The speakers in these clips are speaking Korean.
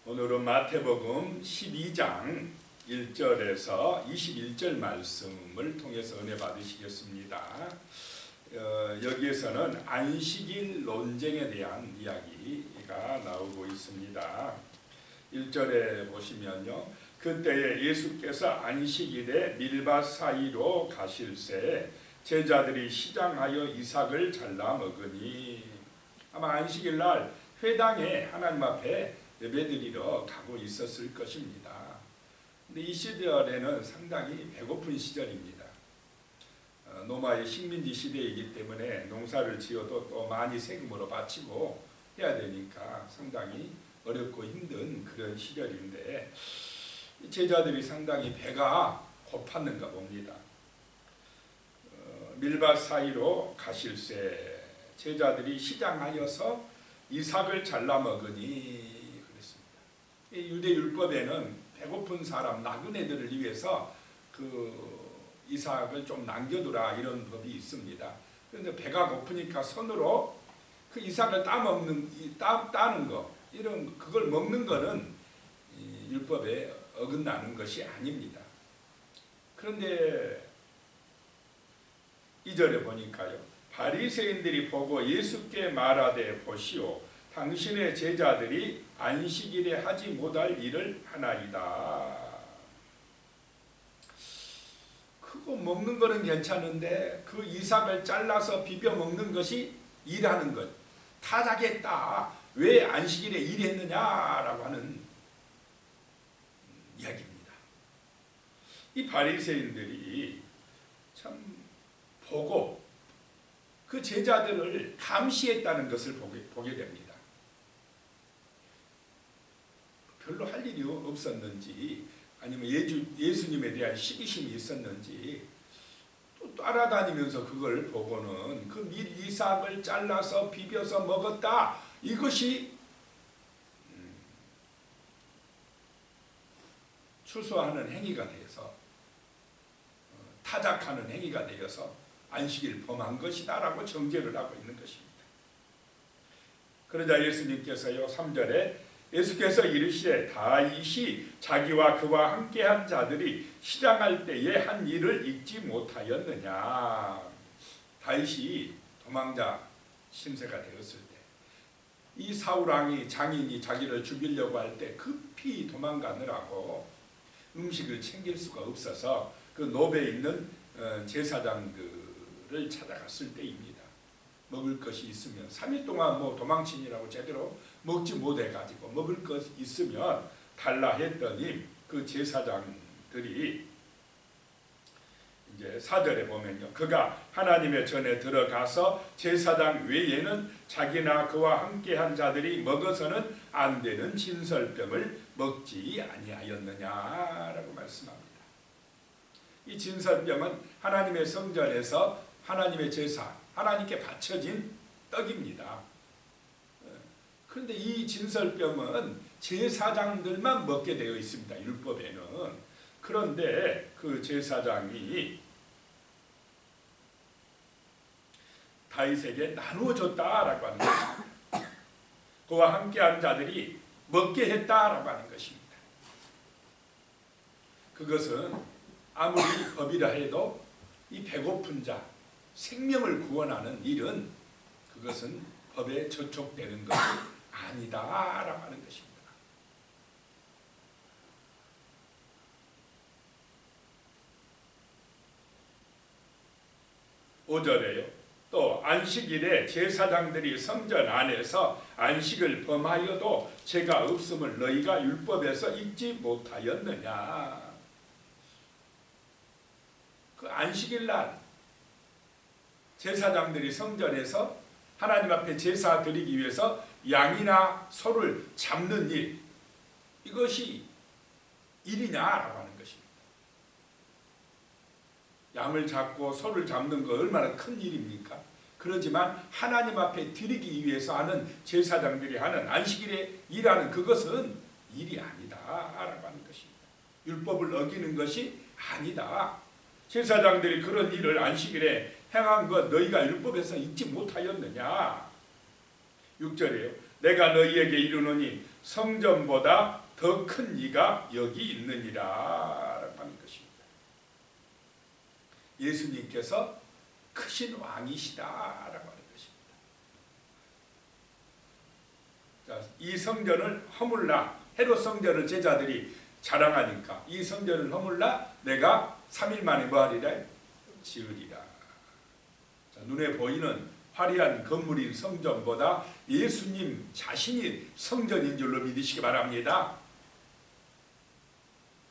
오늘은 마태복음 12장 1절에서 21절 말씀을 통해서 은혜 받으시겠습니다. 여기에서는 안식일 논쟁에 대한 이야기가 나오고 있습니다. 1절에 보시면요, 그때에 예수께서 안식일에 밀밭 사이로 가실새 제자들이 시장하여 이삭을 잘라 먹으니, 아마 안식일 날 회당에 하나님 앞에 예배드리러 가고 있었을 것입니다. 근데 이 시절에는 상당히 배고픈 시절입니다. 노마의 식민지 시대이기 때문에 농사를 지어도 또 많이 세금으로 바치고 해야 되니까 상당히 어렵고 힘든 그런 시절인데, 제자들이 상당히 배가 고팠는가 봅니다. 밀밭 사이로 가실새 제자들이 시장하여서 이삭을 잘라 먹으니 그랬습니다. 유대 율법에는 배고픈 사람, 나그네들을 위해서 그 이삭을 좀 남겨두라 이런 법이 있습니다. 그런데 배가 고프니까 손으로 그 이삭을 따는 거, 이런 그걸 먹는 거는 율법에 어긋나는 것이 아닙니다. 그런데 2절에 보니까요, 바리새인들이 보고 예수께 말하되 보시오, 당신의 제자들이 안식일에 하지 못할 일을 하나이다. 그거 먹는 거는 괜찮은데 그 이삭을 잘라서 비벼 먹는 것이 일하는 것, 타작했다. 왜 안식일에 일했느냐라고 하는 이야기입니다. 이 바리새인들이 참 보고 그 제자들을 감시했다는 것을 보게 됩니다. 별로 할 일이 없었는지, 아니면 예수님에 대한 시기심이 있었는지, 또 따라다니면서 그걸 보고는 그 밀이삭을 잘라서 비벼서 먹었다, 이것이 추수하는 행위가 되어서, 타작하는 행위가 되어서 안식일 범한 것이다 라고 정죄를 하고 있는 것입니다. 그러자 예수님께서요, 3절에 예수께서 이르시되 다윗이 자기와 그와 함께한 자들이 시장할 때에 한 일을 잊지 못하였느냐. 다윗이 도망자 신세가 되었을 때, 이 사울왕이 장인이 자기를 죽이려고 할 때 급히 도망가느라고 음식을 챙길 수가 없어서 그 노베에 있는 제사장들을 찾아갔을 때입니다. 먹을 것이 있으면 3일 동안 도망치느라고 제대로 먹지 못해가지고 먹을 것 있으면 달라 했더니 그 제사장들이 이제 4절에 보면요, 그가 하나님의 전에 들어가서 제사장 외에는 자기나 그와 함께한 자들이 먹어서는 안 되는 진설병을 먹지 아니하였느냐라고 말씀합니다. 이 진설병은 하나님의 성전에서 하나님의 제사, 하나님께 바쳐진 떡입니다. 그런데 이 진설병은 제사장들만 먹게 되어 있습니다, 율법에는. 그런데 그 제사장이 다윗에게 나누어줬다라고 하는 것입니다. 그와 함께한 자들이 먹게 했다라고 하는 것입니다. 그것은 아무리 법이라 해도 이 배고픈 자, 생명을 구원하는 일은 그것은 법에 저촉되는 것이 아니다라고 하는 것입니다. (5절에요) 또 안식일에 제사장들이 성전 안에서 안식을 범하여도 죄가 없음을 너희가 율법에서 읽지 못하였느냐. 그 안식일 날 제사장들이 성전에서 하나님 앞에 제사 드리기 위해서 양이나 소를 잡는 일, 이것이 일이냐라고 하는 것입니다. 양을 잡고 소를 잡는 거 얼마나 큰 일입니까? 그렇지만 하나님 앞에 드리기 위해서 하는 제사장들이 하는 안식일에 일하는 그것은 일이 아니다라고 하는 것입니다. 율법을 어기는 것이 아니다. 제사장들이 그런 일을 안식일에 행한 것 너희가 율법에서 잊지 못하였느냐. 6절이에요. 내가 너희에게 이르노니 성전보다 더 큰 이가 여기 있느니라 라고 하는 것입니다. 예수님께서 크신 왕이시다라고 하는 것입니다. 자, 이 성전을 허물라, 헤롯 성전을 제자들이 자랑하니까 이 성전을 허물라 내가 3일 만에 뭐하리라? 지으리라. 자, 눈에 보이는 화려한 건물인 성전보다 예수님 자신이 성전인 줄로 믿으시기 바랍니다.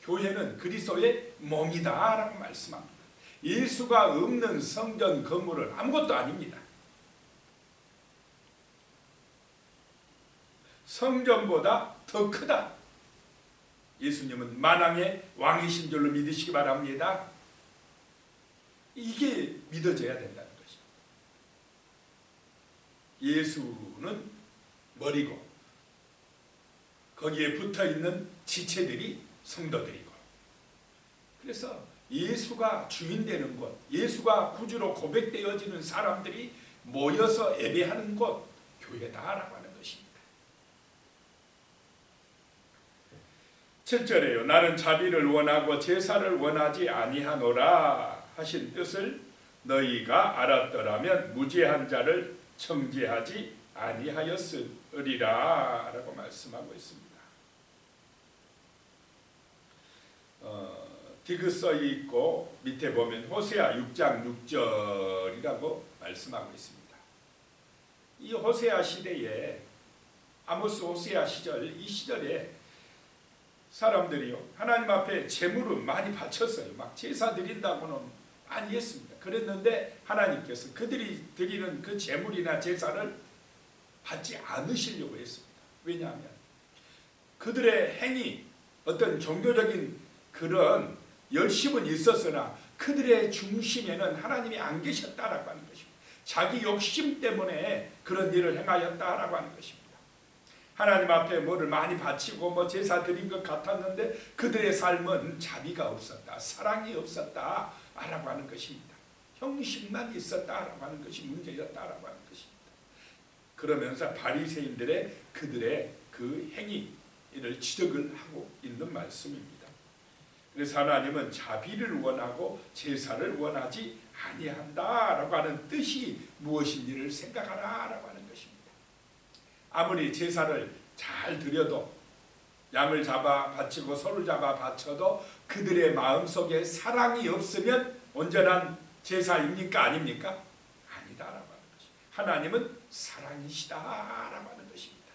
교회는 그리스도의 몸이다 라고 말씀합니다. 예수가 없는 성전 건물은 아무것도 아닙니다. 성전보다 더 크다. 예수님은 만왕의 왕이신 줄로 믿으시기 바랍니다. 이게 믿어져야 된다는 것이죠. 예수는 머리고 거기에 붙어있는 지체들이 성도들이고, 그래서 예수가 주인 되는 곳, 예수가 구주로 고백되어지는 사람들이 모여서 예배하는 곳, 교회다라고 하는 것입니다. 7절에요. 나는 자비를 원하고 제사를 원하지 아니하노라 하신 뜻을 너희가 알았더라면 무죄한 자를 정죄하지 아니하였으리라 라고 말씀하고 있습니다. 디귿 써 있고 밑에 보면 호세아 6장 6절이라고 말씀하고 있습니다. 이 호세아 시대에 아모스 호세아 시절, 이 시절에 사람들이요 하나님 앞에 제물을 많이 바쳤어요. 막 제사 드린다고는 많이 했습니다. 그랬는데 하나님께서 그들이 드리는 그 제물이나 제사를 받지 않으시려고 했습니다. 왜냐하면 그들의 행위, 어떤 종교적인 그런 열심은 있었으나 그들의 중심에는 하나님이 안 계셨다라고 하는 것입니다. 자기 욕심 때문에 그런 일을 행하였다라고 하는 것입니다. 하나님 앞에 뭐를 많이 바치고 뭐 제사 드린 것 같았는데 그들의 삶은 자비가 없었다, 사랑이 없었다라고 하는 것입니다. 형식만 있었다라고 하는 것이 문제였다라고 하는 것입니다. 그러면서 바리새인들의 그들의 그 행위를 지적을 하고 있는 말씀입니다. 그래서 하나님은 자비를 원하고 제사를 원하지 아니한다라고 하는 뜻이 무엇인지를 생각하라라고 하는 것입니다. 아무리 제사를 잘 드려도 양을 잡아 바치고 소를 잡아 바쳐도 그들의 마음속에 사랑이 없으면 온전한 제사입니까? 아닙니까? 아니다라고 하는 것입니다. 하나님은 사랑이시다라고 하는 것입니다.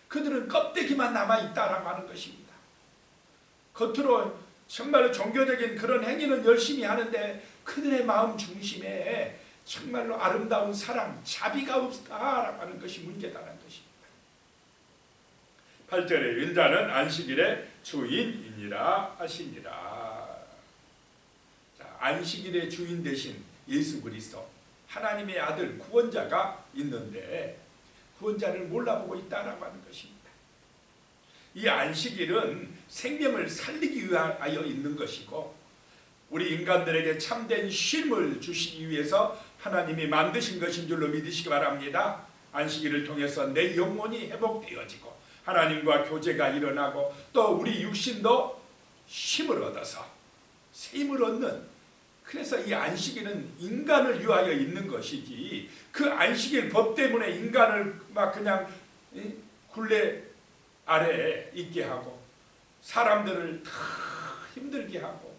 그들은 껍데기만 남아있다라고 하는 것입니다. 겉으로 정말로 종교적인 그런 행위는 열심히 하는데 그들의 마음 중심에 정말로 아름다운 사랑, 자비가 없다라고 하는 것이 문제다라는 것입니다. 8절에 인자는 안식일의 주인이니라 하시니라. 자, 안식일의 주인 되신 예수 그리스도 하나님의 아들 구원자가 있는데 구원자를 몰라보고 있다라고 하는 것입니다. 이 안식일은 생명을 살리기 위하여 있는 것이고 우리 인간들에게 참된 쉼을 주시기 위해서 하나님이 만드신 것인 줄로 믿으시기 바랍니다. 안식일을 통해서 내 영혼이 회복되어지고 하나님과 교제가 일어나고 또 우리 육신도 쉼을 얻어서 새 힘을 얻는, 그래서 이 안식일은 인간을 위하여 있는 것이지 그 안식일 법 때문에 인간을 막 그냥 굴레 아래에 있게 하고 사람들을 다 힘들게 하고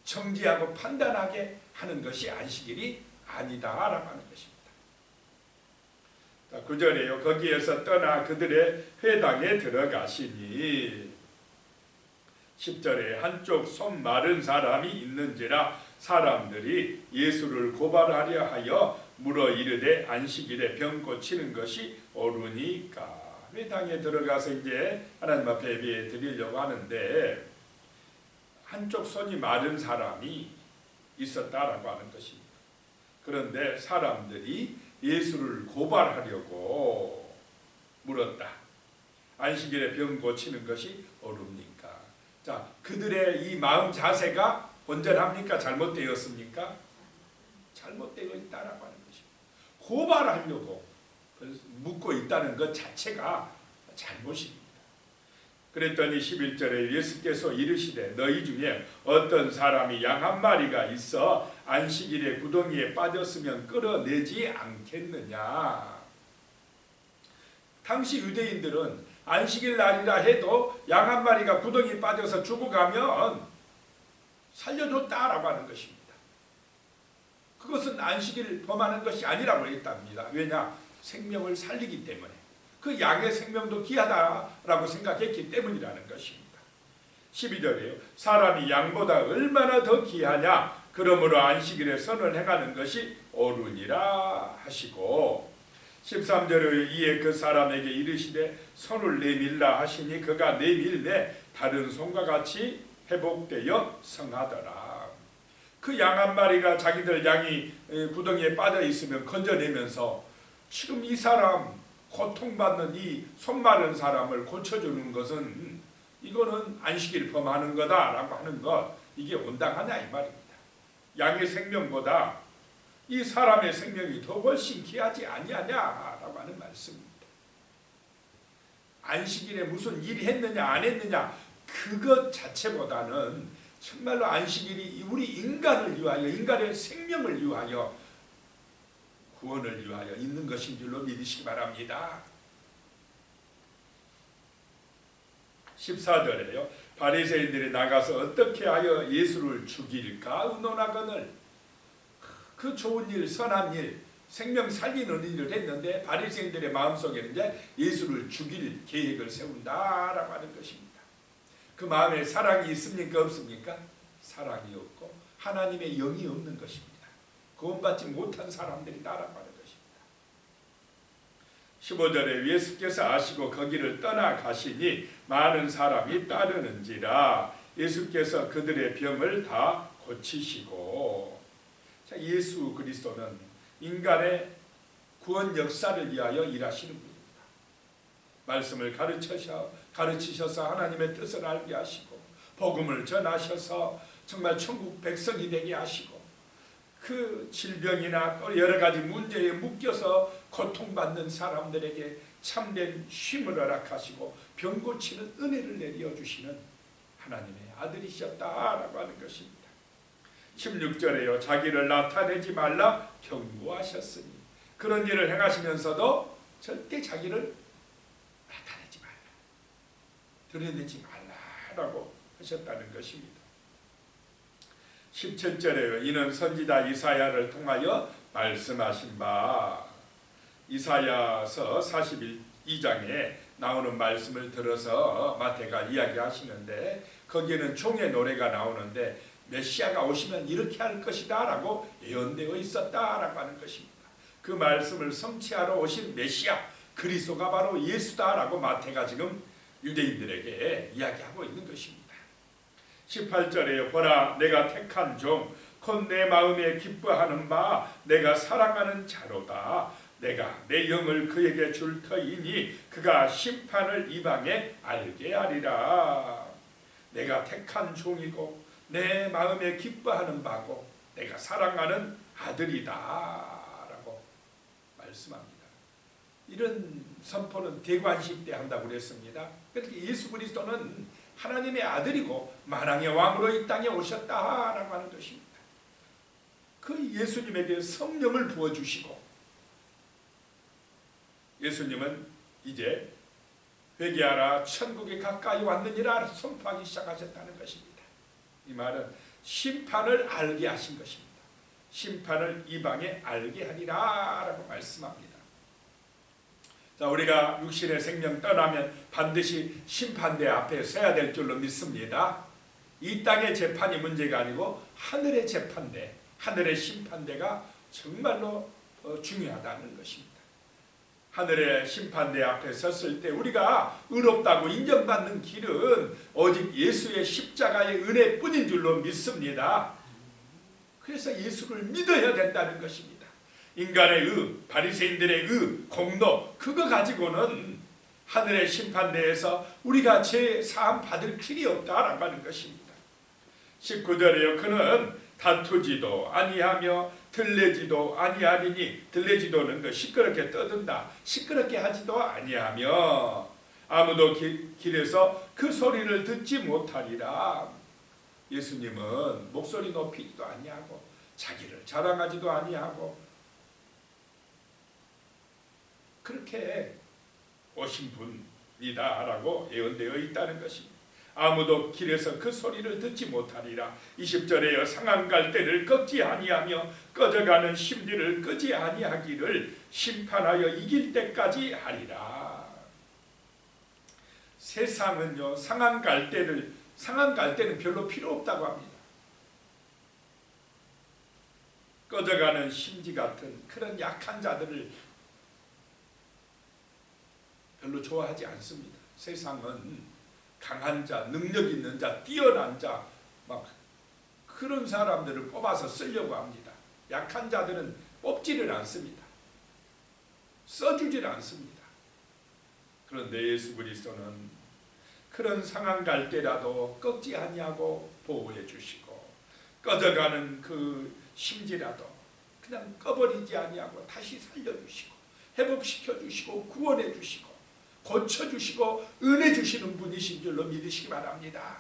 정지하고 판단하게 하는 것이 안식일이 아니다라고 하는 것입니다. 9절에요. 거기에서 떠나 그들의 회당에 들어가시니 10절에 한쪽 손 마른 사람이 있는지라 사람들이 예수를 고발하려 하여 물어 이르되 안식일에 병 고치는 것이 옳으니까. 회당에 들어가서 이제 하나님 앞에 예배 드리려고 하는데 한쪽 손이 마른 사람이 있었다라고 하는 것입니다. 그런데 사람들이 예수를 고발하려고 물었다. 안식일에 병 고치는 것이 옳습니까? 자, 그들의 이 마음 자세가 온전합니까? 잘못되었습니까? 잘못되어 있다라고 하는 것입니다. 고발하려고 묻고 있다는 것 자체가 잘못입니다. 그랬더니 11절에 예수께서 이르시되 너희 중에 어떤 사람이 양 한 마리가 있어 안식일에 구덩이에 빠졌으면 끌어내지 않겠느냐. 당시 유대인들은 안식일 날이라 해도 양 한 마리가 구덩이에 빠져서 죽어가면 살려줬다라고 하는 것입니다. 그것은 안식일을 범하는 것이 아니라고 했답니다. 왜냐? 생명을 살리기 때문에. 그 양의 생명도 귀하다라고 생각했기 때문이라는 것입니다. 12절이에요. 사람이 양보다 얼마나 더 귀하냐. 그러므로 안식일에 선을 행하는 것이 옳으니라 하시고 13절에 이에 그 사람에게 이르시되 손을 내밀라 하시니 그가 내밀매 다른 손과 같이 회복되어 성하더라. 그 양 한 마리가 자기들 양이 구덩이에 빠져 있으면 건져내면서 지금 이 사람 고통받는 이 손 마른 사람을 고쳐주는 것은 이거는 안식일 범하는 거다라고 하는 것, 이게 온당하냐 이 말입니다. 양의 생명보다 이 사람의 생명이 더 훨씬 귀하지 아니하냐라고 하는 말씀입니다. 안식일에 무슨 일이 했느냐 안 했느냐 그것 자체보다는 정말로 안식일이 우리 인간을 위하여, 인간의 생명을 위하여, 구원을 위하여 있는 것인 줄로 믿으시기 바랍니다. 14절에요. 바리새인들이 나가서 어떻게 하여 예수를 죽일까 의논하거늘. 그 좋은 일, 선한 일, 생명 살리는 일을 했는데 바리새인들의 마음속에는 이제 예수를 죽일 계획을 세운다라고 하는 것입니다. 그 마음에 사랑이 있습니까 없습니까? 사랑이 없고 하나님의 영이 없는 것입니다. 구원받지 못한 사람들이다라고 하는 것입니다. 15절에 예수께서 아시고 거기를 떠나가시니 많은 사람이 따르는지라. 예수께서 그들의 병을 다 고치시고. 자, 예수 그리스도는 인간의 구원 역사를 위하여 일하시는 분입니다. 말씀을 가르치셔서 하나님의 뜻을 알게 하시고 복음을 전하셔서 정말 천국 백성이 되게 하시고 그 질병이나 또 여러 가지 문제에 묶여서 고통받는 사람들에게 참된 쉼을 허락하시고 병 고치는 은혜를 내려주시는 하나님의 아들이셨다라고 하는 것입니다. 16절에요. 자기를 나타내지 말라 경고하셨으니 그런 일을 행하시면서도 절대 자기를 나타내지 말라, 드러내지 말라라고 하셨다는 것입니다. 17절에요. 이는 선지자 이사야를 통하여 말씀하신 바. 이사야서 42장에 나오는 말씀을 들어서 마태가 이야기하시는데 거기에는 종의 노래가 나오는데 메시아가 오시면 이렇게 할 것이다 라고 예언되어 있었다라고 하는 것입니다. 그 말씀을 성취하러 오신 메시아 그리스도가 바로 예수다라고 마태가 지금 유대인들에게 이야기하고 있는 것입니다. 18절에 보라 내가 택한 종 곧 내 마음에 기뻐하는 바 내가 사랑하는 자로다. 내가 내 영을 그에게 줄 터이니 그가 심판을 이방에 알게 하리라. 내가 택한 종이고 내 마음에 기뻐하는 바고 내가 사랑하는 아들이다 라고 말씀합니다. 이런 선포는 대관식 때 한다고 그랬습니다. 그렇게 예수 그리스도는 하나님의 아들이고 만왕의 왕으로 이 땅에 오셨다라고 하는 것입니다. 그 예수님에게 성령을 부어주시고 예수님은 이제 회개하라 천국이 가까이 왔느니라 선포하기 시작하셨다는 것입니다. 이 말은 심판을 알게 하신 것입니다. 심판을 이방에 알게 하리라 라고 말씀합니다. 자, 우리가 육신의 생명 떠나면 반드시 심판대 앞에 서야 될 줄로 믿습니다. 이 땅의 재판이 문제가 아니고 하늘의 재판대, 하늘의 심판대가 정말로 중요하다는 것입니다. 하늘의 심판대 앞에 섰을 때 우리가 의롭다고 인정받는 길은 오직 예수의 십자가의 은혜뿐인 줄로 믿습니다. 그래서 예수를 믿어야 된다는 것입니다. 인간의 의, 바리새인들의 의, 공로 그거 가지고는 하늘의 심판대에서 우리가 죄 사함 받을 길이 없다라고 하는 것입니다. 19절에요. 그는 다투지도 아니하며 들레지도 아니하리니, 들레지도는 그 시끄럽게 떠든다, 시끄럽게 하지도 아니하며 아무도 길에서 그 소리를 듣지 못하리라. 예수님은 목소리 높이지도 아니하고 자기를 자랑하지도 아니하고 그렇게 오신 분이다라고 예언되어 있다는 것입니다. 아무도 길에서 그 소리를 듣지 못하리라. 20절에요. 상한 갈대를 꺾지 아니하며 꺼져가는 심지를 끄지 아니하기를 심판하여 이길 때까지 하리라. 세상은요, 상한 갈대는 별로 필요 없다고 합니다. 꺼져가는 심지 같은 그런 약한 자들을 별로 좋아하지 않습니다. 세상은 강한 자, 능력 있는 자, 뛰어난 자, 막 그런 사람들을 뽑아서 쓰려고 합니다. 약한 자들은 뽑지를 않습니다. 써주질 않습니다. 그런데 예수 그리스도는 그런 상한 갈대라도 꺾지 아니하고 보호해 주시고, 꺼져가는 그 심지라도 그냥 꺼버리지 아니하고 다시 살려주시고, 회복시켜 주시고, 구원해 주시고, 고쳐주시고 은혜 주시는 분이신 줄로 믿으시기 바랍니다.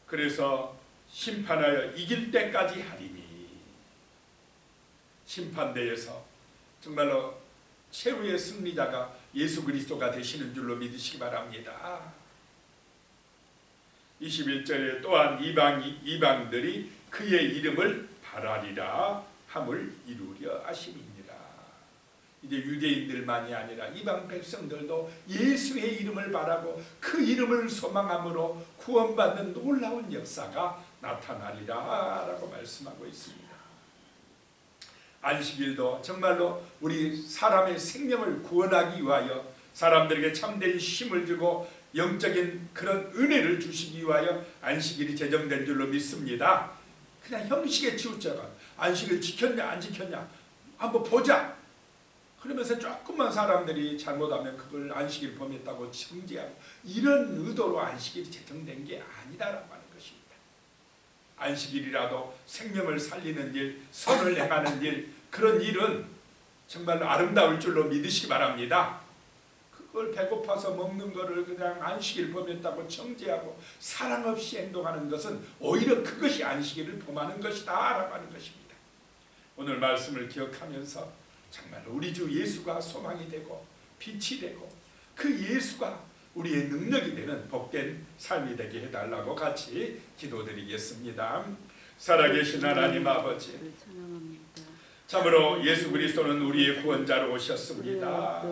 그래서 심판하여 이길 때까지 하리니, 심판대에서 정말로 최후의 승리자가 예수 그리스도가 되시는 줄로 믿으시기 바랍니다. 21절에 또한 이방들이 그의 이름을 바라리라 함을 이루려 하심이니라. 이제 유대인들만이 아니라 이방 백성들도 예수의 이름을 바라고 그 이름을 소망함으로 구원받는 놀라운 역사가 나타나리라 라고 말씀하고 있습니다. 안식일도 정말로 우리 사람의 생명을 구원하기 위하여 사람들에게 참된 힘을 주고 영적인 그런 은혜를 주시기 위하여 안식일이 제정된 줄로 믿습니다. 그냥 형식에 치우쳐가 안식을 지켰냐 안 지켰냐 한번 보자 그러면서 조금만 사람들이 잘못하면 그걸 안식일 범했다고 정죄하고, 이런 의도로 안식일이 제정된 게 아니다라고 하는 것입니다. 안식일이라도 생명을 살리는 일, 선을 행하는 일, 그런 일은 정말로 아름다울 줄로 믿으시기 바랍니다. 그걸 배고파서 먹는 거를 그냥 안식일 범했다고 정죄하고 사랑 없이 행동하는 것은 오히려 그것이 안식일을 범하는 것이다 라고 하는 것입니다. 오늘 말씀을 기억하면서 정말로 우리 주 예수가 소망이 되고 빛이 되고 그 예수가 우리의 능력이 되는 복된 삶이 되게 해달라고 같이 기도드리겠습니다. 살아계신 하나님 아버지, 참으로 예수 그리스도는 우리의 구원자로 오셨습니다.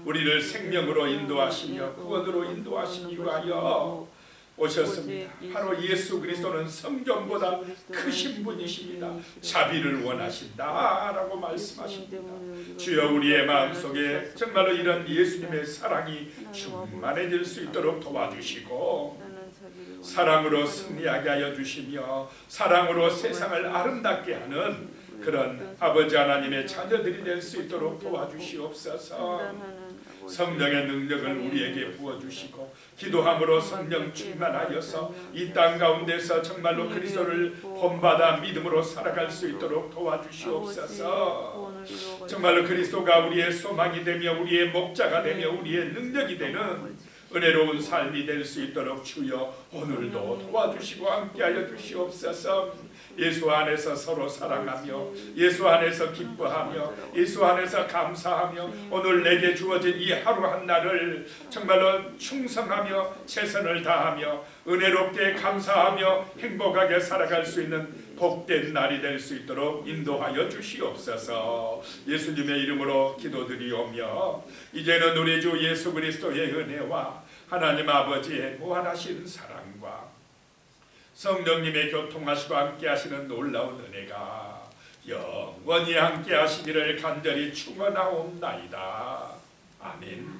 우리를 생명으로 인도하시며 구원으로 인도하시기 위하여 오셨습니다. 바로 예수 그리스도는 성전보다 크신 분이십니다. 자비를 원하신다라고 말씀하십니다. 주여, 우리의 마음속에 정말로 이런 예수님의 사랑이 충만해질 수 있도록 도와주시고, 사랑으로 승리하게 하여 주시며 사랑으로 세상을 아름답게 하는 그런 아버지 하나님의 자녀들이 될 수 있도록 도와주시옵소서. 성령의 능력을 우리에게 부어주시고 기도함으로 성령 충만하여서 이 땅 가운데서 정말로 그리스도를 본받아 믿음으로 살아갈 수 있도록 도와주시옵소서. 정말로 그리스도가 우리의 소망이 되며 우리의 목자가 되며 우리의 능력이 되는 은혜로운 삶이 될 수 있도록 주여 오늘도 도와주시고 함께하여 주시옵소서. 예수 안에서 서로 사랑하며 예수 안에서 기뻐하며 예수 안에서 감사하며 오늘 내게 주어진 이 하루 한 날을 정말로 충성하며 최선을 다하며 은혜롭게 감사하며 행복하게 살아갈 수 있는 복된 날이 될 수 있도록 인도하여 주시옵소서. 예수님의 이름으로 기도드리오며 이제는 우리 주 예수 그리스도의 은혜와 하나님 아버지의 무한하신 사랑과 성령님의 교통하시고 함께 하시는 놀라운 은혜가 영원히 함께 하시기를 간절히 축원하옵나이다. 아멘.